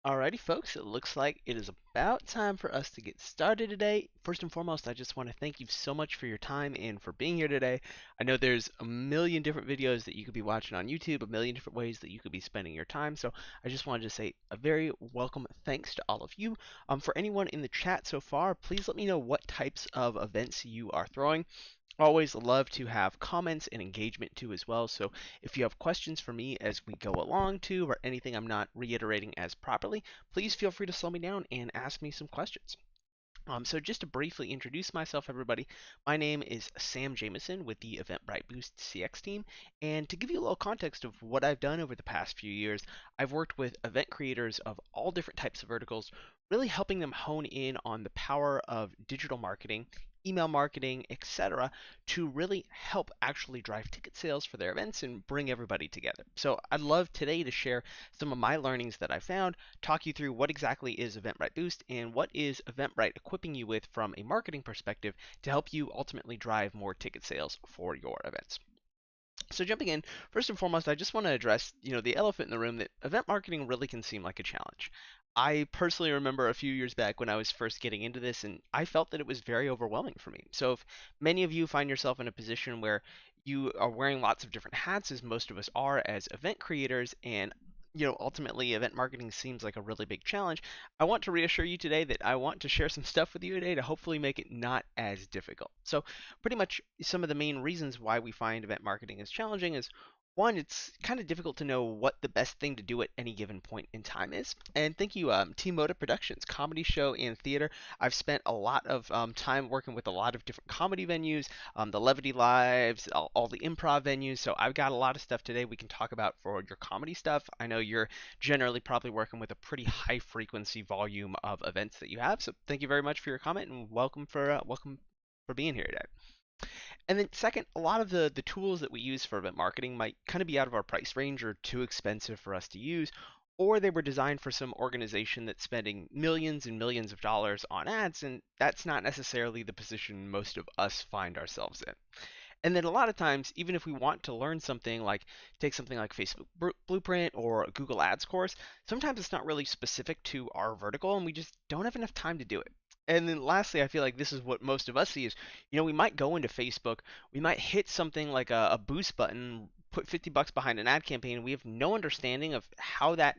Alrighty, folks, it looks like it is about time for us to get started today. First and foremost, I just want to thank you so much for your time and for being here today. I know there's a million different videos that you could be watching on YouTube, a million different ways that you could be spending your time. So I just wanted to say a very welcome thanks to all of you. For anyone in the chat so far, please let me know what types of events you are throwing. Always love to have comments and engagement too as well. So if you have questions for me as we go along too, or anything I'm not reiterating as properly, please feel free to slow me down and ask me some questions. So just to briefly introduce myself, everybody, my name is Sam Jameson with the Eventbrite Boost CX team. And to give you a little context of what I've done over the past few years, I've worked with event creators of all different types of verticals, really helping them hone in on the power of digital marketing, email marketing, etc., to really help actually drive ticket sales for their events and bring everybody together. So I'd love today to share some of my learnings that I found, talk you through what exactly is Eventbrite Boost and what is Eventbrite equipping you with from a marketing perspective to help you ultimately drive more ticket sales for your events. So jumping in, first and foremost, I just want to address, the elephant in the room that event marketing really can seem like a challenge. I personally remember a few years back when I was first getting into this, and I felt that it was very overwhelming for me. So if many of you find yourself in a position where you are wearing lots of different hats, as most of us are as event creators, and ultimately event marketing seems like a really big challenge, I want to reassure you today that I want to share some stuff with you today to hopefully make it not as difficult. So pretty much some of the main reasons why we find event marketing is challenging is one, it's kind of difficult to know what the best thing to do at any given point in time is. And thank you, Team Moda Productions, comedy show and theater. I've spent a lot of time working with a lot of different comedy venues, the Levity Lives, all the improv venues. So I've got a lot of stuff today we can talk about for your comedy stuff. I know you're generally probably working with a pretty high frequency volume of events that you have. So thank you very much for your comment and welcome for being here today. And then second, a lot of the tools that we use for event marketing might kind of be out of our price range or too expensive for us to use, or they were designed for some organization that's spending millions and millions of dollars on ads, and that's not necessarily the position most of us find ourselves in. And then a lot of times, even if we want to learn something like take something like Facebook Blueprint or a Google Ads course, sometimes it's not really specific to our vertical and we just don't have enough time to do it. And then lastly, I feel like this is what most of us see is, we might go into Facebook, we might hit something like a boost button, put 50 bucks behind an ad campaign, and we have no understanding of how that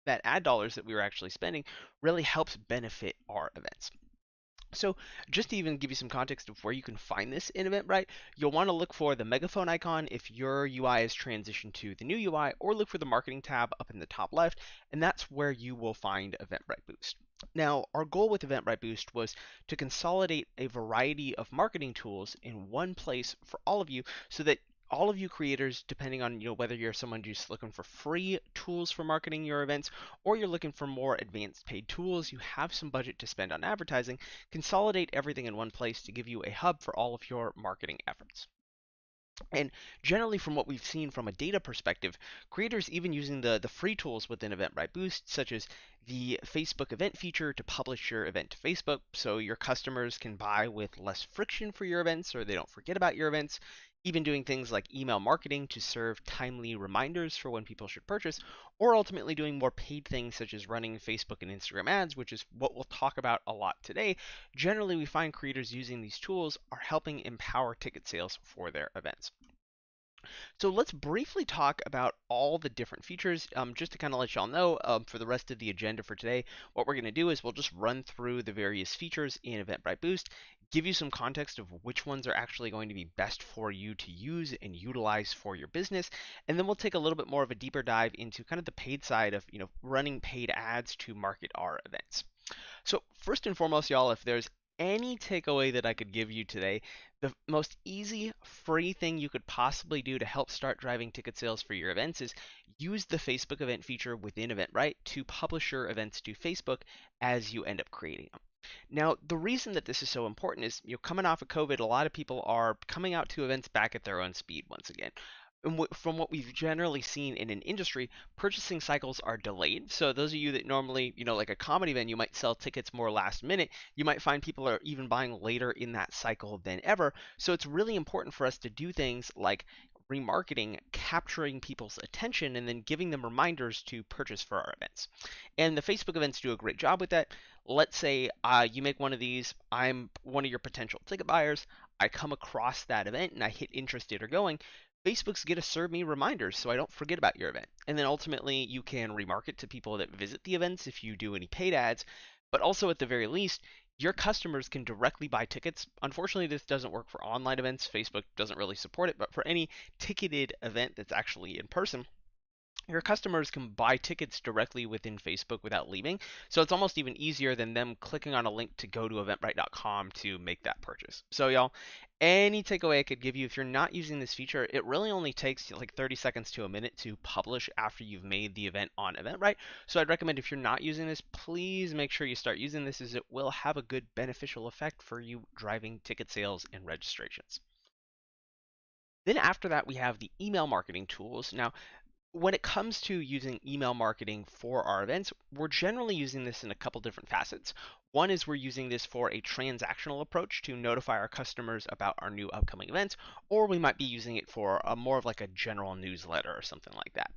ad dollars that we were actually spending really helps benefit our events. So just to even give you some context of where you can find this in Eventbrite, you'll want to look for the megaphone icon if your UI is transitioned to the new UI, or look for the marketing tab up in the top left, and that's where you will find Eventbrite Boost. Now, our goal with Eventbrite Boost was to consolidate a variety of marketing tools in one place for all of you so that all of you creators, depending on whether you're someone just looking for free tools for marketing your events or you're looking for more advanced paid tools, you have some budget to spend on advertising, consolidate everything in one place to give you a hub for all of your marketing efforts. And generally, from what we've seen from a data perspective, creators even using the free tools within Eventbrite Boost, such as the Facebook event feature to publish your event to Facebook so your customers can buy with less friction for your events or they don't forget about your events, even doing things like email marketing to serve timely reminders for when people should purchase, or ultimately doing more paid things such as running Facebook and Instagram ads, which is what we'll talk about a lot today. Generally, we find creators using these tools are helping empower ticket sales for their events. So let's briefly talk about all the different features. Just to kind of let y'all know, for the rest of the agenda for today, what we're going to do is we'll just run through the various features in Eventbrite Boost, give you some context of which ones are actually going to be best for you to use and utilize for your business, and then we'll take a little bit more of a deeper dive into kind of the paid side of running paid ads to market our events. So first and foremost, y'all, if there's any takeaway that I could give you today, the most easy, free thing you could possibly do to help start driving ticket sales for your events is use the Facebook event feature within Eventbrite to publish your events to Facebook as you end up creating them. Now, the reason that this is so important is, coming off of COVID, a lot of people are coming out to events back at their own speed once again. And from what we've generally seen in an industry, purchasing cycles are delayed. So those of you that normally, like a comedy venue might sell tickets more last minute, you might find people are even buying later in that cycle than ever. So it's really important for us to do things like remarketing, capturing people's attention, and then giving them reminders to purchase for our events. And the Facebook events do a great job with that. Let's say you make one of these, I'm one of your potential ticket buyers. I come across that event and I hit interested or going. Facebook's going to serve me reminders so I don't forget about your event. And then ultimately, you can remarket to people that visit the events if you do any paid ads. But also, at the very least, your customers can directly buy tickets. Unfortunately, this doesn't work for online events. Facebook doesn't really support it, but for any ticketed event that's actually in person, your customers can buy tickets directly within Facebook without leaving. So it's almost even easier than them clicking on a link to go to eventbrite.com to make that purchase. So, y'all, any takeaway I could give you if you're not using this feature, it really only takes like 30 seconds to a minute to publish after you've made the event on Eventbrite. So I'd recommend if you're not using this, please make sure you start using this as it will have a good beneficial effect for you driving ticket sales and registrations. Then after that, we have the email marketing tools. Now, when it comes to using email marketing for our events, we're generally using this in a couple different facets. One is we're using this for a transactional approach to notify our customers about our new upcoming events, or we might be using it for a more of like a general newsletter or something like that.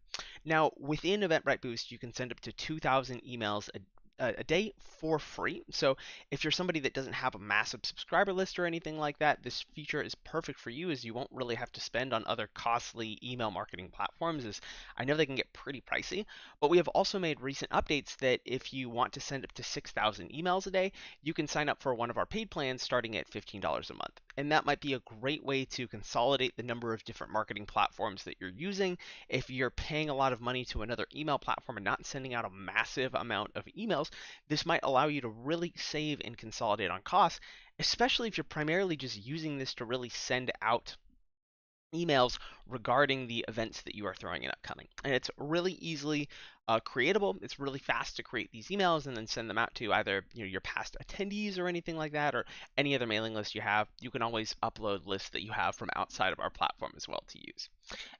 Now, within Eventbrite Boost, you can send up to 2,000 emails a day for free. So if you're somebody that doesn't have a massive subscriber list or anything like that, this feature is perfect for you as you won't really have to spend on other costly email marketing platforms, as I know they can get pretty pricey. But we have also made recent updates that if you want to send up to 6,000 emails a day, you can sign up for one of our paid plans starting at $15 a month. And that might be a great way to consolidate the number of different marketing platforms that you're using. If you're paying a lot of money to another email platform and not sending out a massive amount of emails, this might allow you to really save and consolidate on costs, especially if you're primarily just using this to really send out emails regarding the events that you are throwing in upcoming. And it's really easily creatable. It's really fast to create these emails and then send them out to either your past attendees or anything like that, or any other mailing list you have. You can always upload lists that you have from outside of our platform as well to use.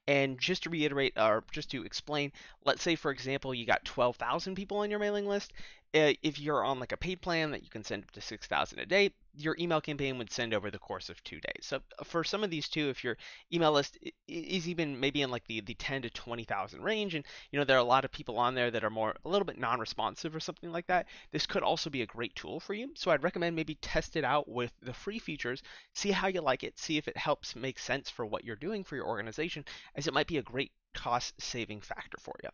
And just to reiterate, or just to explain, let's say, for example, you got 12,000 people on your mailing list. If you're on like a paid plan that you can send up to 6,000 a day, your email campaign would send over the course of 2 days. So for some of these too, if your email list is even maybe in like the 10 to 20,000 range, and there are a lot of people on there that are more a little bit non-responsive or something like that, this could also be a great tool for you. So I'd recommend maybe test it out with the free features, see how you like it, see if it helps make sense for what you're doing for your organization, as it might be a great cost saving factor for you.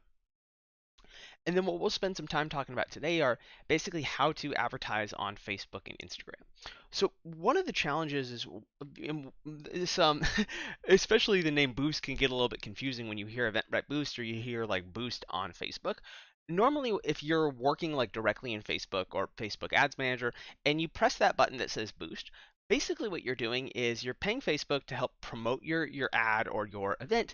And then what we'll spend some time talking about today are basically how to advertise on Facebook and Instagram. So one of the challenges is this especially the name Boost can get a little bit confusing when you hear Eventbrite Boost or you hear like Boost on Facebook. Normally, if you're working like directly in Facebook or Facebook Ads Manager and you press that button that says Boost, basically what you're doing is you're paying Facebook to help promote your ad or your event,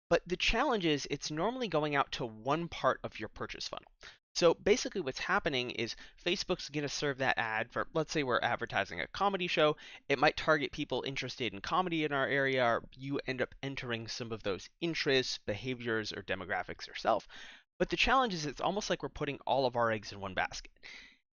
but the challenge is it's normally going out to one part of your purchase funnel. So basically what's happening is Facebook's going to serve that ad for, let's say we're advertising a comedy show. It might target people interested in comedy in our area, or you end up entering some of those interests, behaviors, or demographics yourself. But the challenge is it's almost like we're putting all of our eggs in one basket.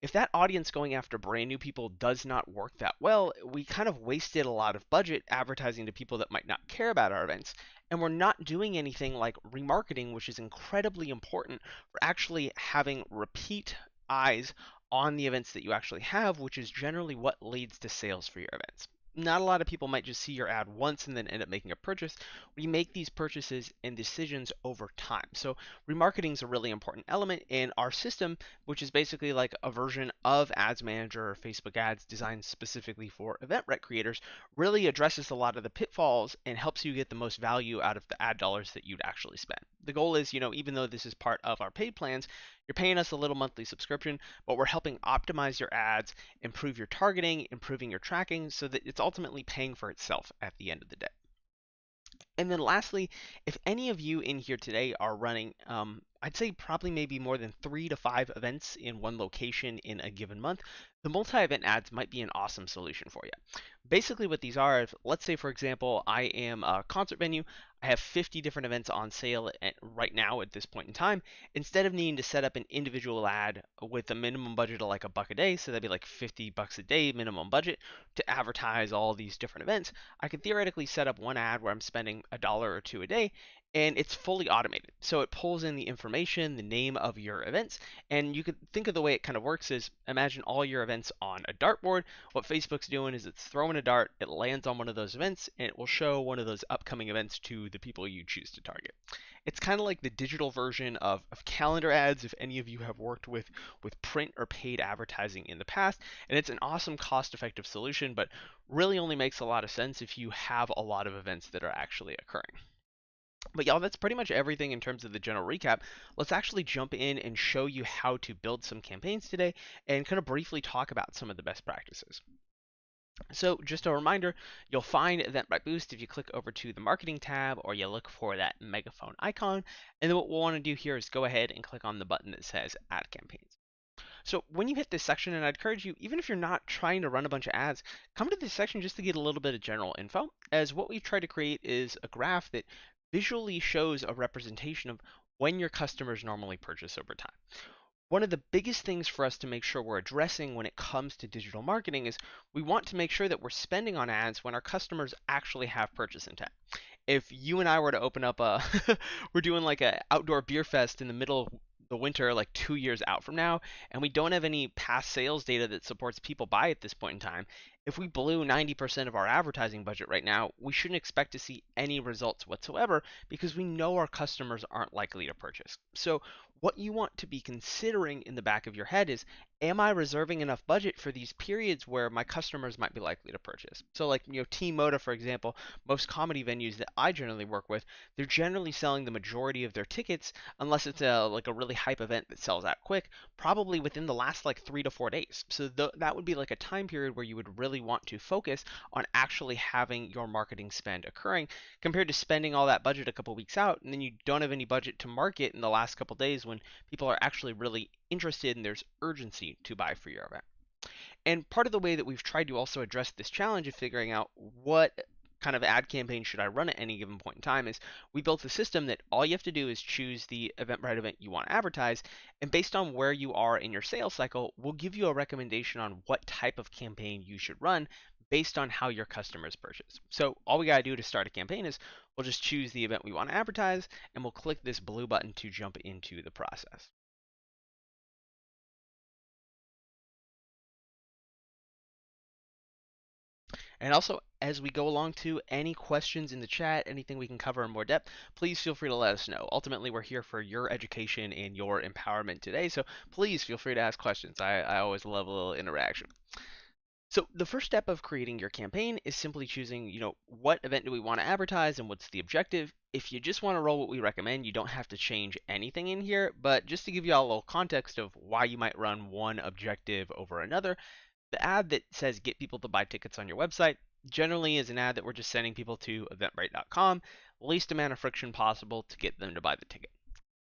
If that audience going after brand new people does not work that well, we kind of wasted a lot of budget advertising to people that might not care about our events. And we're not doing anything like remarketing, which is incredibly important for actually having repeat eyes on the events that you actually have, which is generally what leads to sales for your events. Not a lot of people might just see your ad once and then end up making a purchase. We make these purchases and decisions over time. So remarketing is a really important element in our system, which is basically like a version of Ads Manager or Facebook ads designed specifically for Eventbrite creators, really addresses a lot of the pitfalls and helps you get the most value out of the ad dollars that you'd actually spend. The goal is, even though this is part of our paid plans, you're paying us a little monthly subscription, but we're helping optimize your ads, improve your targeting, improving your tracking, so that it's ultimately paying for itself at the end of the day. And then lastly, if any of you in here today are running, I'd say probably maybe more than 3 to 5 events in one location in a given month, the multi-event ads might be an awesome solution for you. Basically, what these are, if, let's say for example, I am a concert venue, I have 50 different events on sale right now at this point in time. Instead of needing to set up an individual ad with a minimum budget of like a buck a day, so that'd be like 50 bucks a day minimum budget to advertise all these different events, I could theoretically set up one ad where I'm spending a dollar or two a day, and it's fully automated. So it pulls in the information, the name of your events, and you could think of the way it kind of works is imagine all your events on a dartboard. What Facebook's doing is it's throwing a dart, it lands on one of those events, and it will show one of those upcoming events to the people you choose to target. It's kind of like the digital version of calendar ads, if any of you have worked with print or paid advertising in the past, and it's an awesome cost-effective solution, but really only makes a lot of sense if you have a lot of events that are actually occurring. But y'all, that's pretty much everything in terms of the general recap. Let's actually jump in and show you how to build some campaigns today and kind of briefly talk about some of the best practices. So just a reminder, you'll find Eventbrite Boost if you click over to the marketing tab or you look for that megaphone icon. And then what we'll want to do here is go ahead and click on the button that says Add Campaigns. So when you hit this section, and I'd encourage you, even if you're not trying to run a bunch of ads, come to this section just to get a little bit of general info, as what we've tried to create is a graph that visually shows a representation of when your customers normally purchase over time. One of the biggest things for us to make sure we're addressing when it comes to digital marketing is we want to make sure that we're spending on ads when our customers actually have purchase intent. If you and I were to open up a, we're doing like a outdoor beer fest in the middle of the winter, like 2 years out from now, and we don't have any past sales data that supports people buy at this point in time, if we blew 90% of our advertising budget right now, we shouldn't expect to see any results whatsoever because we know our customers aren't likely to purchase. So what you want to be considering in the back of your head is, am I reserving enough budget for these periods where my customers might be likely to purchase? So like, Team Moda, for example, most comedy venues that I generally work with, they're generally selling the majority of their tickets, unless it's like a really hype event that sells out quick, probably within the last like 3 to 4 days. So that would be like a time period where you would really want to focus on actually having your marketing spend occurring, compared to spending all that budget a couple weeks out, and then you don't have any budget to market in the last couple days when people are actually really interested and there's urgency to buy for your event. And part of the way that we've tried to also address this challenge of figuring out what kind of ad campaign should I run at any given point in time is we built a system that all you have to do is choose the Eventbrite event you want to advertise, and based on where you are in your sales cycle, we'll give you a recommendation on what type of campaign you should run based on how your customers purchase. So all we got to do to start a campaign is we'll just choose the event we want to advertise, and we'll click this blue button to jump into the process. And also, as we go along too, any questions in the chat, anything we can cover in more depth, please feel free to let us know. Ultimately, we're here for your education and your empowerment today, so please feel free to ask questions. I always love a little interaction. So the first step of creating your campaign is simply choosing, what event do we want to advertise and what's the objective. If you just want to roll what we recommend, you don't have to change anything in here, but just to give you all a little context of why you might run one objective over another, the ad that says get people to buy tickets on your website generally is an ad that we're just sending people to eventbrite.com, least amount of friction possible to get them to buy the ticket.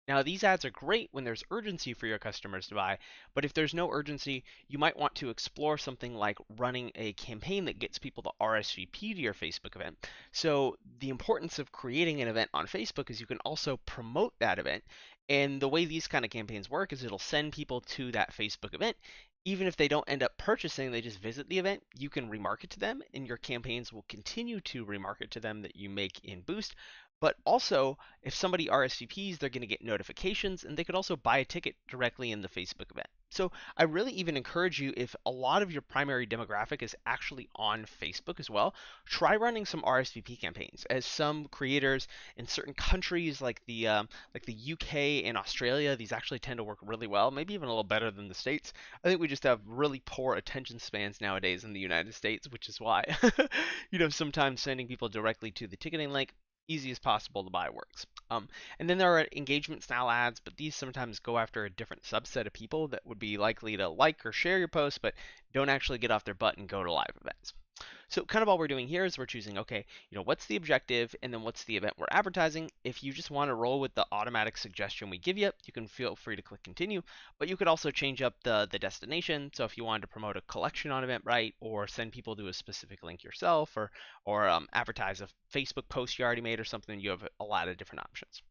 Now, these ads are great when there's urgency for your customers to buy, but if there's no urgency, you might want to explore something like running a campaign that gets people to RSVP to your Facebook event. So, the importance of creating an event on Facebook is you can also promote that event. And the way these kind of campaigns work is it'll send people to that Facebook event. Even if they don't end up purchasing, they just visit the event, you can remarket to them, and your campaigns will continue to remarket to them that you make in Boost. But also, if somebody RSVPs, they're going to get notifications, and they could also buy a ticket directly in the Facebook event. So I really even encourage you, if a lot of your primary demographic is actually on Facebook as well, try running some RSVP campaigns. As some creators in certain countries like the UK and Australia, these actually tend to work really well, maybe even a little better than the States. I think we just have really poor attention spans nowadays in the United States, which is why, sometimes sending people directly to the ticketing link easy as possible to buy works. And then there are engagement style ads, but these sometimes go after a different subset of people that would be likely to like or share your post, but don't actually get off their butt and go to live events. So kind of all we're doing here is we're choosing, okay, what's the objective and then what's the event we're advertising. If you just want to roll with the automatic suggestion we give you can feel free to click continue, but you could also change up the destination. So if you wanted to promote a collection on Eventbrite or send people to a specific link yourself or advertise a Facebook post you already made or something, you have a lot of different options.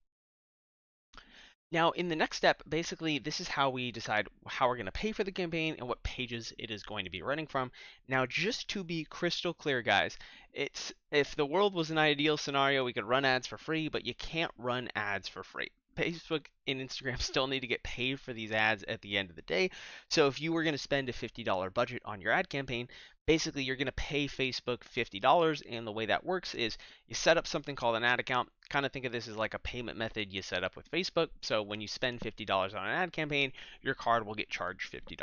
Now, in the next step, basically, this is how we decide how we're going to pay for the campaign and what pages it is going to be running from. Now, just to be crystal clear, guys, it's if the world was an ideal scenario, we could run ads for free, but you can't run ads for free. Facebook and Instagram still need to get paid for these ads at the end of the day. So if you were going to spend a $50 budget on your ad campaign, basically you're going to pay Facebook $50, and the way that works is you set up something called an ad account. Kind of think of this as like a payment method you set up with Facebook. So when you spend $50 on an ad campaign, your card will get charged $50.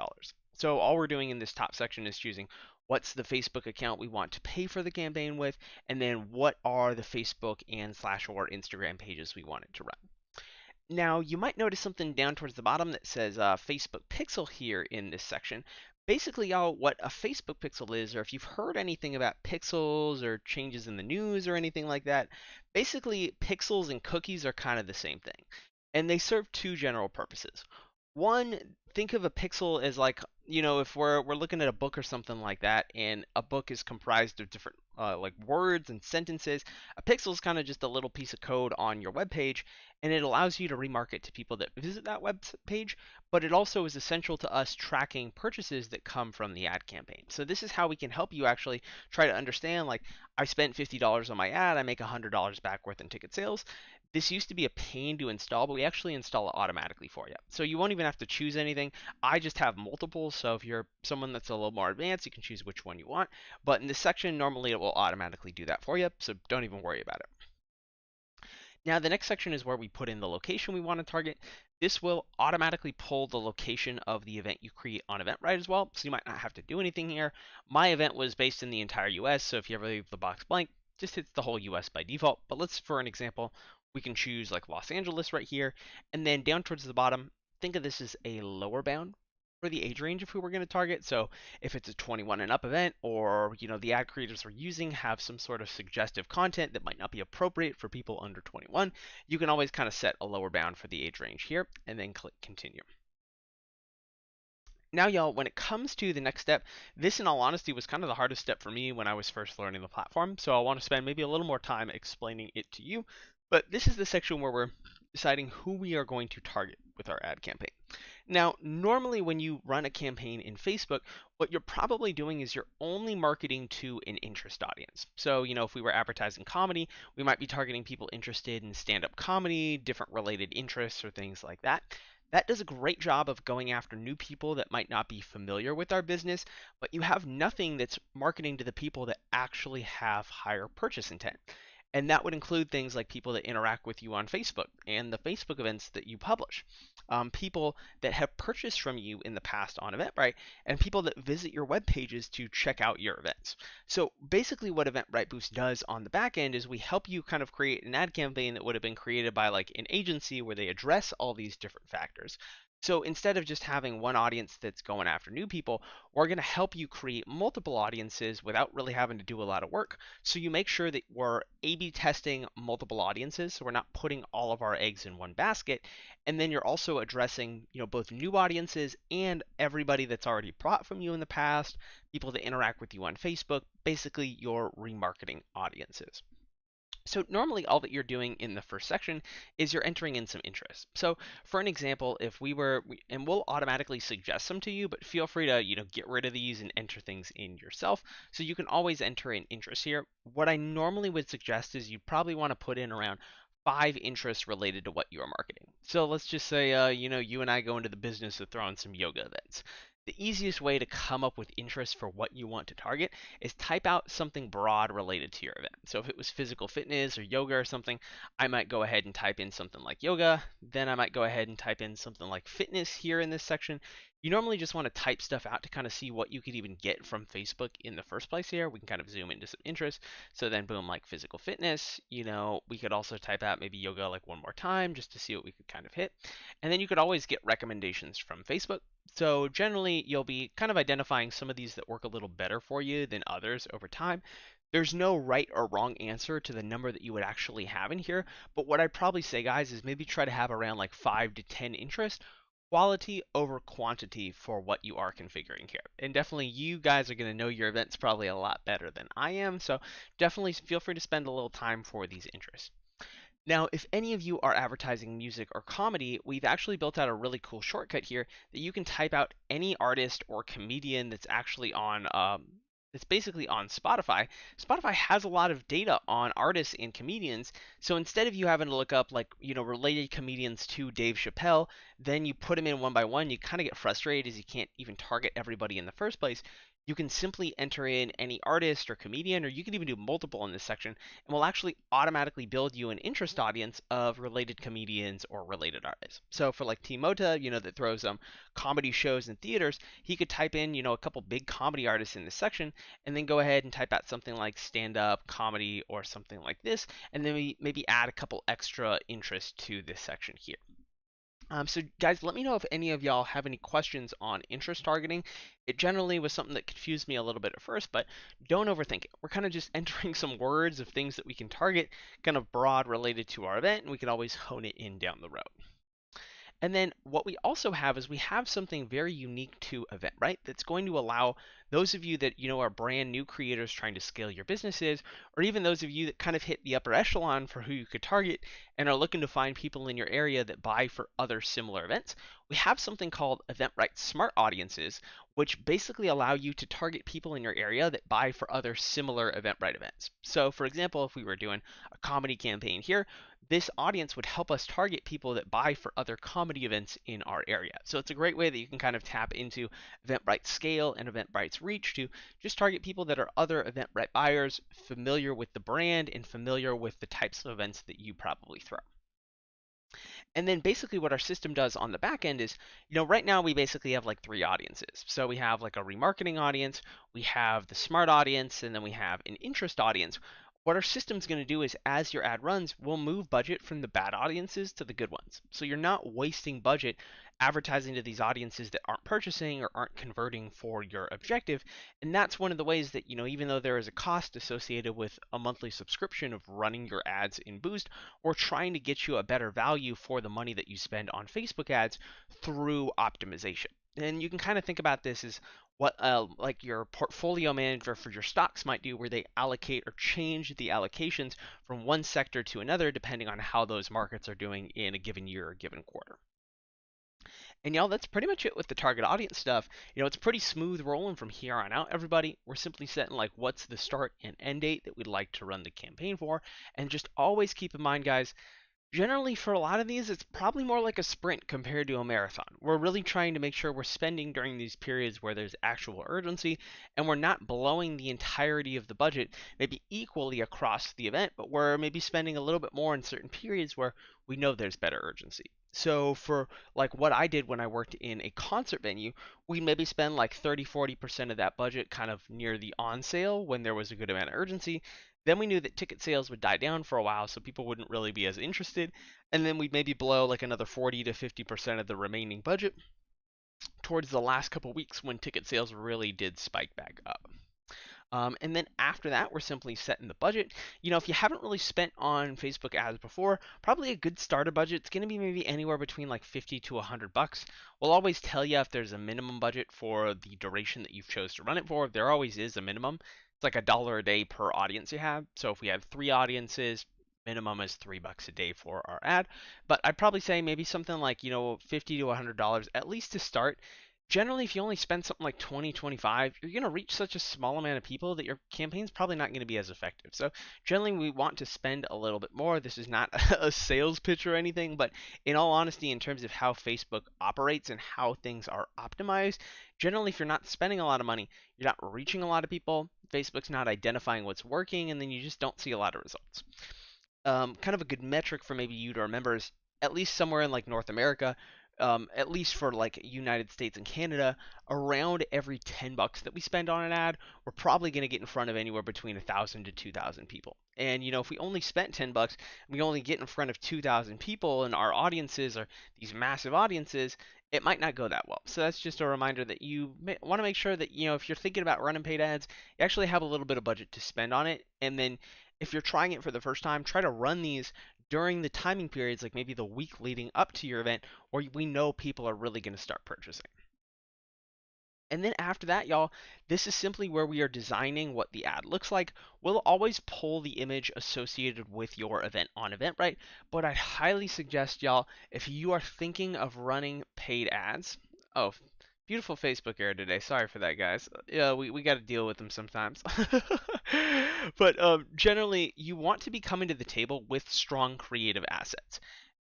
So all we're doing in this top section is choosing what's the Facebook account we want to pay for the campaign with, and then what are the Facebook and slash or Instagram pages we want it to run. Now, you might notice something down towards the bottom that says Facebook Pixel here in this section. Basically, y'all, what a Facebook pixel is, or if you've heard anything about pixels or changes in the news or anything like that, basically, pixels and cookies are kind of the same thing. And they serve two general purposes. One, think of a pixel as like, if we're looking at a book or something like that, and a book is comprised of different like words and sentences, a pixel is kind of just a little piece of code on your web page, and it allows you to remarket to people that visit that web page, but it also is essential to us tracking purchases that come from the ad campaign. So this is how we can help you actually try to understand, like, I spent $50 on my ad, I make $100 back worth in ticket sales. This used to be a pain to install, but we actually install it automatically for you. So you won't even have to choose anything. I just have multiples, so if you're someone that's a little more advanced, you can choose which one you want. But in this section, normally it will automatically do that for you, so don't even worry about it. Now, the next section is where we put in the location we want to target. This will automatically pull the location of the event you create on Eventbrite as well, so you might not have to do anything here. My event was based in the entire US, so if you ever leave the box blank, just hits the whole US by default. But let's, for an example, we can choose like Los Angeles right here, and then down towards the bottom, think of this as a lower bound for the age range of who we're going to target. So if it's a 21 and up event, or the ad creators we're using have some sort of suggestive content that might not be appropriate for people under 21, you can always kind of set a lower bound for the age range here and then click continue. Now, y'all, when it comes to the next step, this in all honesty was kind of the hardest step for me when I was first learning the platform, so I want to spend maybe a little more time explaining it to you. But this is the section where we're deciding who we are going to target with our ad campaign. Now, normally when you run a campaign in Facebook, what you're probably doing is you're only marketing to an interest audience. So, if we were advertising comedy, we might be targeting people interested in stand-up comedy, different related interests, or things like that. That does a great job of going after new people that might not be familiar with our business, but you have nothing that's marketing to the people that actually have higher purchase intent. And that would include things like people that interact with you on Facebook and the Facebook events that you publish, people that have purchased from you in the past on Eventbrite, and people that visit your web pages to check out your events. So basically, what Eventbrite Boost does on the back end is we help you kind of create an ad campaign that would have been created by like an agency where they address all these different factors. So instead of just having one audience that's going after new people, we're going to help you create multiple audiences without really having to do a lot of work. So you make sure that we're A/B testing multiple audiences, so we're not putting all of our eggs in one basket. And then you're also addressing, both new audiences and everybody that's already bought from you in the past, people that interact with you on Facebook, basically your remarketing audiences. So normally all that you're doing in the first section is you're entering in some interest. So for an example, if and we'll automatically suggest some to you, but feel free to, get rid of these and enter things in yourself. So you can always enter in interest here. What I normally would suggest is you probably want to put in around 5 interests related to what you are marketing. So let's just say, you and I go into the business of throwing some yoga events. The easiest way to come up with interest for what you want to target is type out something broad related to your event. So if it was physical fitness or yoga or something, I might go ahead and type in something like yoga. Then I might go ahead and type in something like fitness here in this section. You normally just want to type stuff out to kind of see what you could even get from Facebook in the first place here. We can kind of zoom into some interest. So then boom, like physical fitness, we could also type out maybe yoga like one more time just to see what we could kind of hit. And then you could always get recommendations from Facebook. So generally, you'll be kind of identifying some of these that work a little better for you than others over time. There's no right or wrong answer to the number that you would actually have in here, but what I'd probably say, guys, is maybe try to have around like 5 to 10 interests, quality over quantity for what you are configuring here. And definitely, you guys are going to know your events probably a lot better than I am, so definitely feel free to spend a little time for these interests. Now, if any of you are advertising music or comedy, we've actually built out a really cool shortcut here that you can type out any artist or comedian that's actually on that's basically on Spotify. Spotify has a lot of data on artists and comedians, so instead of you having to look up like, related comedians to Dave Chappelle, then you put them in one by one, you kind of get frustrated as you can't even target everybody in the first place. You can simply enter in any artist or comedian, or you can even do multiple in this section, and will actually automatically build you an interest audience of related comedians or related artists. So for like Timota, that throws comedy shows in theaters, he could type in, a couple big comedy artists in this section, and then go ahead and type out something like stand-up comedy or something like this, and then we maybe add a couple extra interests to this section here. So guys, let me know if any of y'all have any questions on interest targeting. It generally was something that confused me a little bit at first, but don't overthink it. We're kind of just entering some words of things that we can target, kind of broad related to our event, and we can always hone it in down the road. And then what we also have is we have something very unique to Eventbrite that's going to allow those of you that are brand new creators trying to scale your businesses, or even those of you that kind of hit the upper echelon for who you could target and are looking to find people in your area that buy for other similar events. We have something called Eventbrite Smart Audiences, which basically allow you to target people in your area that buy for other similar Eventbrite events. So, for example, if we were doing a comedy campaign here, this audience would help us target people that buy for other comedy events in our area. So it's a great way that you can kind of tap into Eventbrite's scale and Eventbrite's reach to just target people that are other Eventbrite buyers, familiar with the brand and familiar with the types of events that you probably throw. And then basically what our system does on the back end is, right now we basically have like three audiences. So we have like a remarketing audience, we have the smart audience, and then we have an interest audience. What our system's going to do is as your ad runs, we'll move budget from the bad audiences to the good ones. So you're not wasting budget advertising to these audiences that aren't purchasing or aren't converting for your objective. And that's one of the ways that, even though there is a cost associated with a monthly subscription of running your ads in Boost, or trying to get you a better value for the money that you spend on Facebook ads through optimization. And you can kind of think about this as what like your portfolio manager for your stocks might do, where they allocate or change the allocations from one sector to another depending on how those markets are doing in a given year or given quarter. And y'all, that's pretty much it with the target audience stuff. It's pretty smooth rolling from here on out, everybody. We're simply setting like what's the start and end date that we'd like to run the campaign for. And just always keep in mind, guys, generally, for a lot of these, it's probably more like a sprint compared to a marathon. We're really trying to make sure we're spending during these periods where there's actual urgency and we're not blowing the entirety of the budget maybe equally across the event, but we're maybe spending a little bit more in certain periods where we know there's better urgency. So for like what I did when I worked in a concert venue, we maybe spend like 30-40% of that budget kind of near the on sale when there was a good amount of urgency. Then we knew that ticket sales would die down for a while, so people wouldn't really be as interested. And then we'd maybe blow like another 40 to 50% of the remaining budget towards the last couple weeks when ticket sales really did spike back up. And then after that, we're simply setting the budget. If you haven't really spent on Facebook ads before, probably a good starter budget is going to be maybe anywhere between like 50 to $100. We'll always tell you if there's a minimum budget for the duration that you've chose to run it for. There always is a minimum. It's like $1 a day per audience you have. So if we have three audiences, minimum is $3 a day for our ad. But I'd probably say maybe something like, 50 to $100 at least to start. Generally, if you only spend something like 20, 25, you're going to reach such a small amount of people that your campaign's probably not going to be as effective. So generally, we want to spend a little bit more. This is not a sales pitch or anything, but in all honesty, in terms of how Facebook operates and how things are optimized, generally, if you're not spending a lot of money, you're not reaching a lot of people, Facebook's not identifying what's working, and then you just don't see a lot of results. Kind of a good metric for maybe you to remember is at least somewhere in like North America, at least for like United States and Canada, around every $10 that we spend on an ad, we're probably going to get in front of anywhere between 1,000 to 2,000 people. And if we only spent $10, we only get in front of 2,000 people, and our audiences are these massive audiences, it might not go that well. So that's just a reminder that you want to make sure that if you're thinking about running paid ads, you actually have a little bit of budget to spend on it. And then if you're trying it for the first time, try to run these during the timing periods, like maybe the week leading up to your event, or we know people are really going to start purchasing. And then after that, y'all, this is simply where we are designing what the ad looks like. We'll always pull the image associated with your event on Eventbrite, but I'd highly suggest, y'all, if you are thinking of running paid ads, oh, beautiful Facebook error today. Sorry for that, guys. Yeah, we got to deal with them sometimes. But generally, you want to be coming to the table with strong creative assets.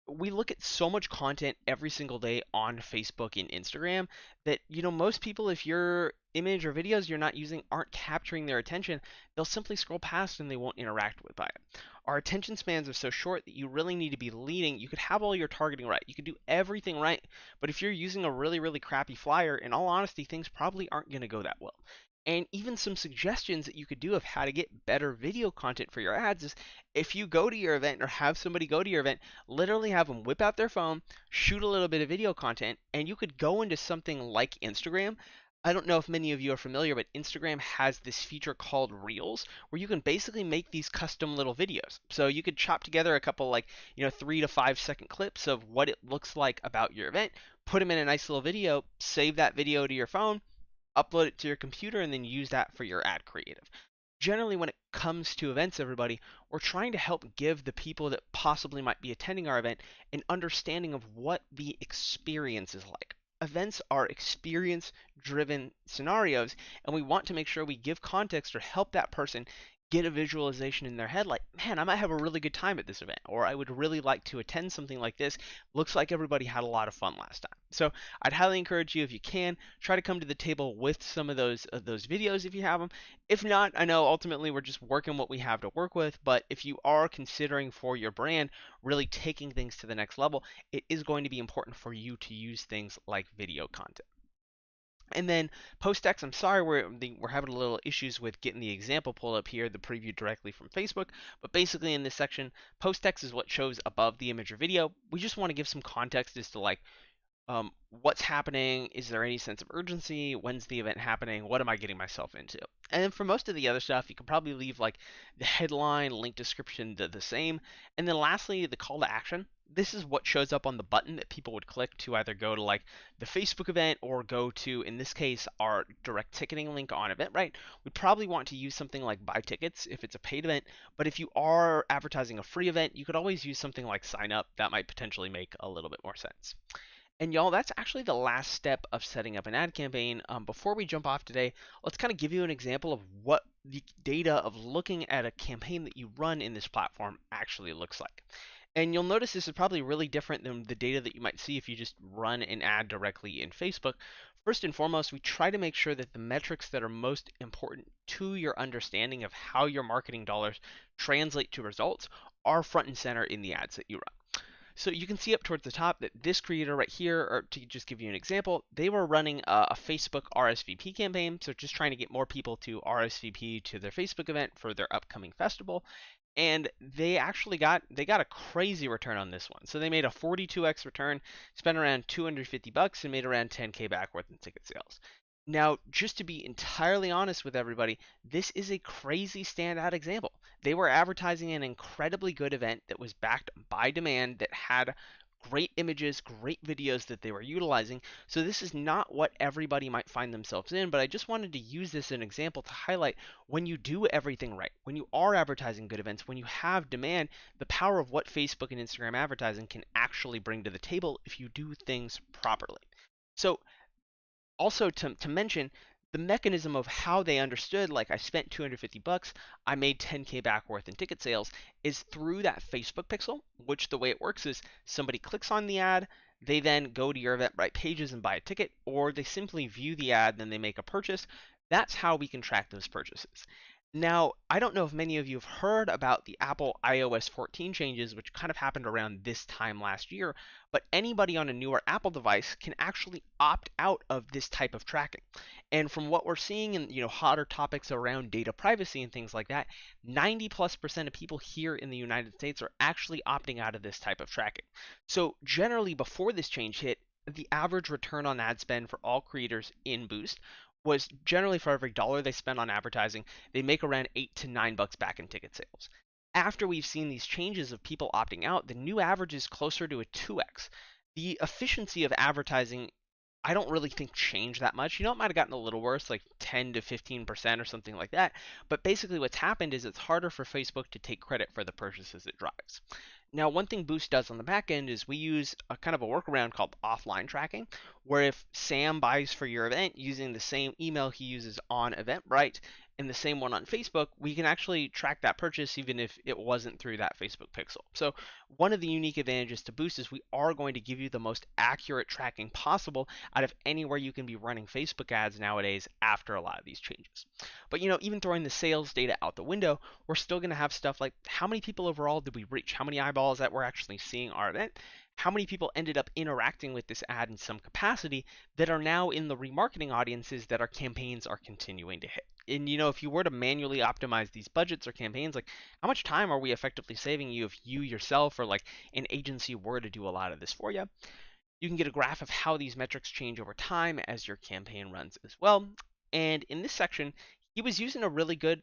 We look at so much content every single day on Facebook and Instagram that most people, if your image or videos you're not using aren't capturing their attention, they'll simply scroll past and they won't interact with by it. Our attention spans are so short that you really need to be leading. You could have all your targeting right, you could do everything right, but if you're using a really crappy flyer, in all honesty, things probably aren't going to go that well. And even some suggestions that you could do of how to get better video content for your ads is, if you go to your event or have somebody go to your event, literally have them whip out their phone, shoot a little bit of video content, and you could go into something like Instagram. I don't know if many of you are familiar, but Instagram has this feature called Reels where you can basically make these custom little videos. So you could chop together a couple, like, 3 to 5 second clips of what it looks like about your event, put them in a nice little video, save that video to your phone, upload it to your computer, and then use that for your ad creative. Generally, when it comes to events, everybody, we're trying to help give the people that possibly might be attending our event an understanding of what the experience is like. Events are experience driven scenarios, and we want to make sure we give context or help that person get a visualization in their head like, man, I might have a really good time at this event, or I would really like to attend something like this. Looks like everybody had a lot of fun last time. So I'd highly encourage you, if you can, try to come to the table with some of those videos if you have them. If not, I know ultimately we're just working what we have to work with, but if you are considering for your brand really taking things to the next level, it is going to be important for you to use things like video content. And then post-text, I'm sorry, we're having a little issues with getting the example pulled up here, the preview directly from Facebook. But basically in this section, post-text is what shows above the image or video. We just want to give some context as to like what's happening, is there any sense of urgency, when's the event happening, what am I getting myself into. And then for most of the other stuff, you can probably leave like the headline, link description the same. And then lastly, the call to action. This is what shows up on the button that people would click to either go to like the Facebook event or go to, in this case, our direct ticketing link on Eventbrite. We'd probably want to use something like buy tickets if it's a paid event, but if you are advertising a free event, you could always use something like sign up. That might potentially make a little bit more sense. And y'all, that's actually the last step of setting up an ad campaign. Before we jump off today, let's kind of give you an example of what the data of looking at a campaign that you run in this platform actually looks like. And you'll notice this is probably really different than the data that you might see if you just run an ad directly in Facebook. First and foremost, we try to make sure that the metrics that are most important to your understanding of how your marketing dollars translate to results are front and center in the ads that you run. So you can see up towards the top that this creator right here, or to just give you an example, they were running a Facebook RSVP campaign, so just trying to get more people to RSVP to their Facebook event for their upcoming festival. And they actually got a crazy return on this one. So they made a 42x return, spent around $250 and made around 10K back worth in ticket sales. Now, just to be entirely honest with everybody, this is a crazy standout example. They were advertising an incredibly good event that was backed by demand, that had great images, great videos that they were utilizing. So this is not what everybody might find themselves in, but I just wanted to use this as an example to highlight when you do everything right, when you are advertising good events, when you have demand, the power of what Facebook and Instagram advertising can actually bring to the table if you do things properly. So also to mention the mechanism of how they understood, like I spent $250, I made 10K back worth in ticket sales, is through that Facebook pixel, which the way it works is somebody clicks on the ad, they then go to your Eventbrite pages and buy a ticket, or they simply view the ad, then they make a purchase. That's how we can track those purchases. Now, I don't know if many of you have heard about the Apple iOS 14 changes, which kind of happened around this time last year, but anybody on a newer Apple device can actually opt out of this type of tracking. And from what we're seeing in, hotter topics around data privacy and things like that, 90+% of people here in the United States are actually opting out of this type of tracking. So, generally before this change hit, the average return on ad spend for all creators in Boost was generally for every dollar they spend on advertising, they make around $8 to $9 back in ticket sales. After we've seen these changes of people opting out, the new average is closer to a 2x. The efficiency of advertising, I don't really think changed that much. It might have gotten a little worse, like 10 to 15% or something like that. But basically, what's happened is it's harder for Facebook to take credit for the purchases it drives. Now, one thing Boost does on the back end is we use a kind of a workaround called offline tracking, where if Sam buys for your event using the same email he uses on Eventbrite and the same one on Facebook, we can actually track that purchase even if it wasn't through that Facebook pixel. So, one of the unique advantages to Boost is we are going to give you the most accurate tracking possible out of anywhere you can be running Facebook ads nowadays after a lot of these changes. But even throwing the sales data out the window, we're still going to have stuff like how many people overall did we reach? How many eyeballs that were actually seeing our event? How many people ended up interacting with this ad in some capacity that are now in the remarketing audiences that our campaigns are continuing to hit? And if you were to manually optimize these budgets or campaigns, like how much time are we effectively saving you if you yourself or like an agency were to do a lot of this for you? You can get a graph of how these metrics change over time as your campaign runs as well. And in this section, he was using a really good,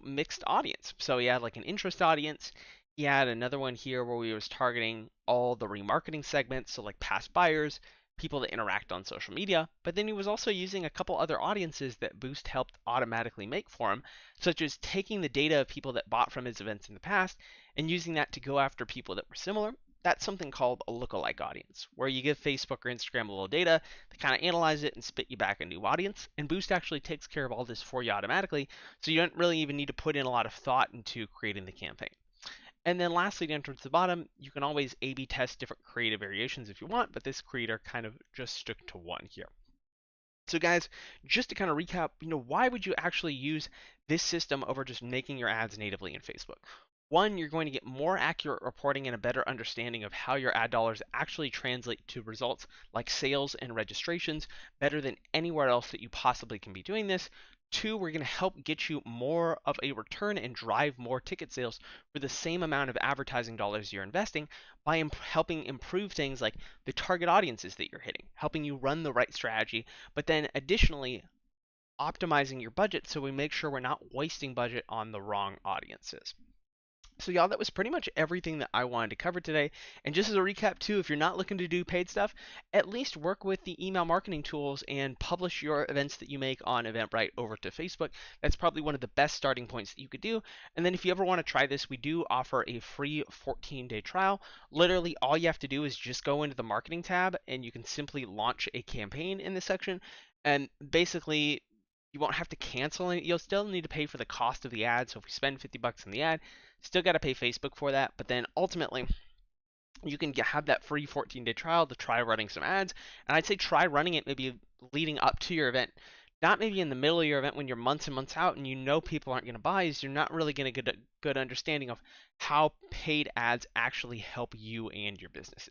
mixed audience. So he had like an interest audience. He had another one here where we was targeting all the remarketing segments, so like past buyers, people that interact on social media. But then he was also using a couple other audiences that Boost helped automatically make for him, such as taking the data of people that bought from his events in the past and using that to go after people that were similar. That's something called a lookalike audience, where you give Facebook or Instagram a little data, they kind of analyze it and spit you back a new audience. And Boost actually takes care of all this for you automatically, so you don't really even need to put in a lot of thought into creating the campaign. And then lastly, down towards the bottom, you can always A/B test different creative variations if you want, but this creator kind of just stuck to one here. So guys, just to kind of recap, why would you actually use this system over just making your ads natively in Facebook? One, you're going to get more accurate reporting and a better understanding of how your ad dollars actually translate to results like sales and registrations better than anywhere else that you possibly can be doing this. Two, we're going to help get you more of a return and drive more ticket sales for the same amount of advertising dollars you're investing by helping improve things like the target audiences that you're hitting, helping you run the right strategy, but then additionally optimizing your budget so we make sure we're not wasting budget on the wrong audiences. So y'all, that was pretty much everything that I wanted to cover today. And just as a recap too, if you're not looking to do paid stuff, at least work with the email marketing tools and publish your events that you make on Eventbrite over to Facebook. That's probably one of the best starting points that you could do. And then if you ever want to try this, we do offer a free 14-day trial. Literally all you have to do is just go into the marketing tab and you can simply launch a campaign in this section. And basically you won't have to cancel it. You'll still need to pay for the cost of the ad. So if we spend $50 on the ad, still got to pay Facebook for that. But then ultimately, you can have that free 14-day trial to try running some ads. And I'd say try running it maybe leading up to your event. Not maybe in the middle of your event when you're months and months out and people aren't going to buy, is you're not really going to get a good understanding of how paid ads actually help you and your business.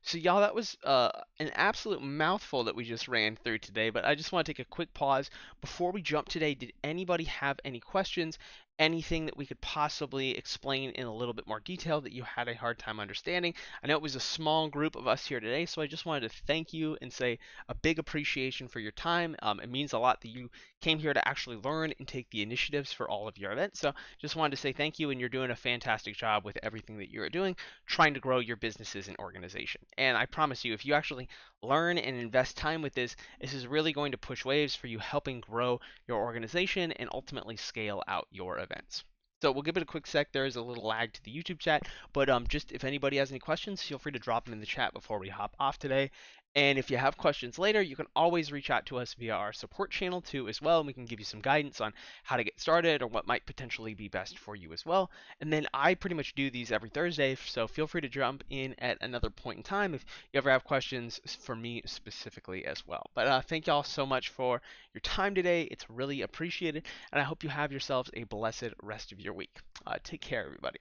So, y'all, that was an absolute mouthful that we just ran through today, but I just want to take a quick pause. Before we jump today, did anybody have any questions? Anything that we could possibly explain in a little bit more detail that you had a hard time understanding? I know it was a small group of us here today, so I just wanted to thank you and say a big appreciation for your time. It means a lot that you came here to actually learn and take the initiatives for all of your events. So, just wanted to say thank you, and you're doing a fantastic job with everything that you're doing, trying to grow your businesses and organization. And I promise you, if you actually learn and invest time with this, this is really going to push waves for you helping grow your organization and ultimately scale out your events. So we'll give it a quick sec. There is a little lag to the YouTube chat, but just if anybody has any questions, feel free to drop them in the chat before we hop off today. And if you have questions later, you can always reach out to us via our support channel too as well, and we can give you some guidance on how to get started or what might potentially be best for you as well. And then I pretty much do these every Thursday, so feel free to jump in at another point in time if you ever have questions for me specifically as well. But thank y'all so much for your time today. It's really appreciated, and I hope you have yourselves a blessed rest of your week. Take care, everybody.